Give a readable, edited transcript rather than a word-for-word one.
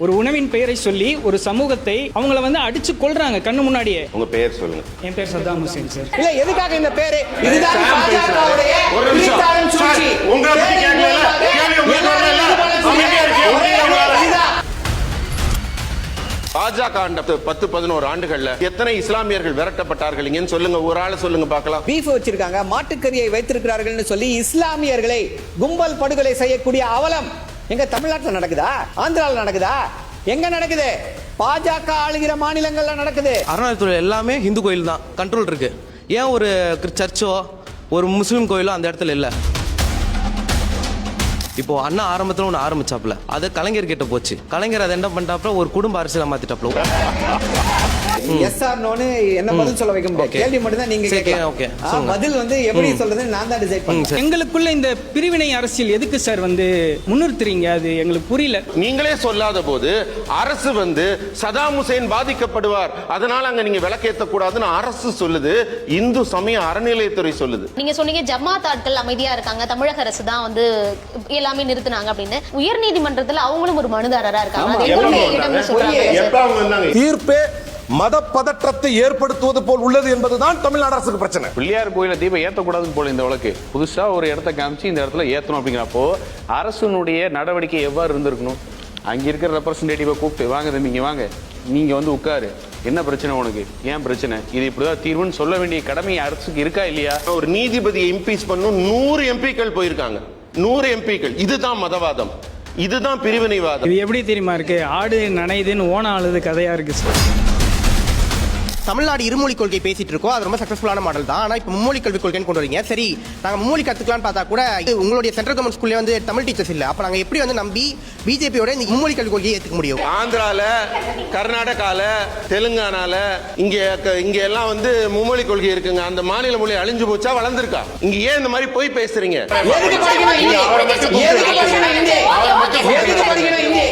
ஒரு உணவின் பெயரை சொல்லி ஒரு சமூகத்தை அவங்கள வந்து அடிச்சு கொல்றாங்க கண்ணு முன்னாடியே. உங்க பெயர் சொல்லுங்க. என் பேர் சத்தாம் ஹுசேன் சார். இல்ல எதுக்காக இந்த பேரு? இதுதான் பாஜகவுடைய ஒரு நிமிஷம் சூழ்ச்சி. உங்களை பத்தி கேட்கல கேள்வி உங்களுக்கு வரல அமைதியா இருக்கீங்க. பாஜக 10-11 ஆண்டுகள்ல எத்தனை இஸ்லாமியர்கள் விரட்டப்பட்டார்கள் இங்கன்னு சொல்லுங்க, ஒரு ஆளை சொல்லுங்க பார்க்கலாம். பீஃப் வச்சிருக்காங்க, மாட்டுக்கறியை வைத்திருக்கிறார்கள் சொல்லி இஸ்லாமியர்களை கும்பல் படுகொலை செய்யக்கூடிய அவலம் எங்க தமிழ்நாட்டில் நடக்குதா? ஆந்திராவில் நடக்குதா? எங்க நடக்குது? பாஜக ஆளுகிற மாநிலங்கள்ல நடக்குது. அறநிலையத்துறை எல்லாமே இந்து கோயில் தான் கண்ட்ரோல் இருக்கு. ஏன் ஒரு சர்ச்சோ ஒரு முஸ்லீம் கோயிலோ அந்த இடத்துல இல்லை? இப்போ அண்ணா ஆரம்பத்தில் ஒன்று ஆரம்பிச்சாப்ல, அது கலைஞர் கிட்ட போச்சு. கலைஞர் அதை என்ன பண்ணிட்டாப்ல, ஒரு குடும்ப அரசியலை மாத்திட்டாப்ல. எஸ் ஆர் நோன்னு என்ன பதில் சொல்ல வைக்க முடியாது. கேள்வி மட்டும் தான் நீங்க கேட்கலாம். பதில் வந்து எப்படி சொல்றது நான் தான் டிசைட் பண்ணுவேன். எங்களுக்குள்ள இந்த பிரிவினை அரசியல் எதுக்கு சார் வந்து முன்னிறுத்துறீங்க? அது எங்களுக்கு புரியல. நீங்களே சொல்லாத போது அரசு வந்து சதாம் ஹுசேன் பாதிக்கப்படுவார், அதனால அங்க நீங்க விளக்கேற்ற கூடாதுன்னு அரசு சொல்லுது. இந்து சமய அறநிலையத்துறை சொல்லுது. நீங்க சொன்னீங்க ஜமாத் ஆட்கள் அமைதியா இருக்காங்க, தமிழக அரசு தான் வந்து எல்லாமே நிறுத்தினாங்க அப்படின்னு. உயர் நீதிமன்றத்துல அவங்களும் ஒரு மனுதாரரா இருக்காங்க. தீர்ப்பே மத பதற்றத்தை ஏற்படுத்துவது போல் உள்ளது என்பதுதான் தமிழ்நாடு அரசுக்கு பிரச்சனை. பிள்ளையார் கோயில தீபம் ஏற்றக்கூடாதுன்னு போல இந்த வழக்கு புதுசா ஒரு இடத்த காமிச்சு இந்த இடத்துல ஏற்றணும் அப்படிங்கிறப்போ அரசுனுடைய நடவடிக்கை எவ்வாறு இருந்திருக்கணும்? அங்க இருக்கிற ரெப்ரஸன்டேட்டிவை கூப்பிட்டு வாங்க தம்பிங்க வாங்க, நீங்க வந்து உட்காரு, என்ன பிரச்சனை உனக்கு, ஏன் பிரச்சனை, இது இப்படிதான் தீர்வுன்னு சொல்ல வேண்டிய கடமை அரசுக்கு இருக்கா இல்லையா? ஒரு நீதிபதியை இம்பீச் பண்ணும் 100 எம்பிக்கள் போயிருக்காங்க. 100 எம்பிக்கள். இதுதான் மதவாதம், இதுதான் பிரிவினைவாதம். இது எப்படி தெரியுமா இருக்கு? ஆடு நனைதுன்னு ஓன அழுது கதையா இருக்கு சார். தமிழ்நாடு இருமொழி கொள்கை பேசிட்டு இருக்கோம், அது ரொம்ப சக்சஸ்ஃபுல்லான மாடல் தான். ஆனால் இப்போ மும்மொழி கல்விக் கொள்கைன்னு கொண்டு வரீங்க. சரி, நாங்கள் மும்மொழி கற்றுக்கலான்னு பார்த்தா கூட உங்களுடைய சென்ட்ரல் கவர்மெண்ட் ஸ்கூல்லே வந்து தமிழ் டீச்சர்ஸ் இல்லை. அப்போ நாங்கள் எப்படி வந்து நம்பி பிஜேபியோட இந்த மும்மொழி கல்விக் கொள்கையை ஏற்றுக்க முடியும்? ஆந்திரால, கர்நாடகால, தெலுங்கானால இங்க எல்லாம் வந்து மும்மொழி கொள்கை இருக்குங்க. அந்த மாநில மொழி அழிஞ்சு போச்சா வளர்ந்துருக்கா? இங்க ஏன் இந்த மாதிரி போய் பேசுறீங்க? எதுக்கு படிக்கணும்?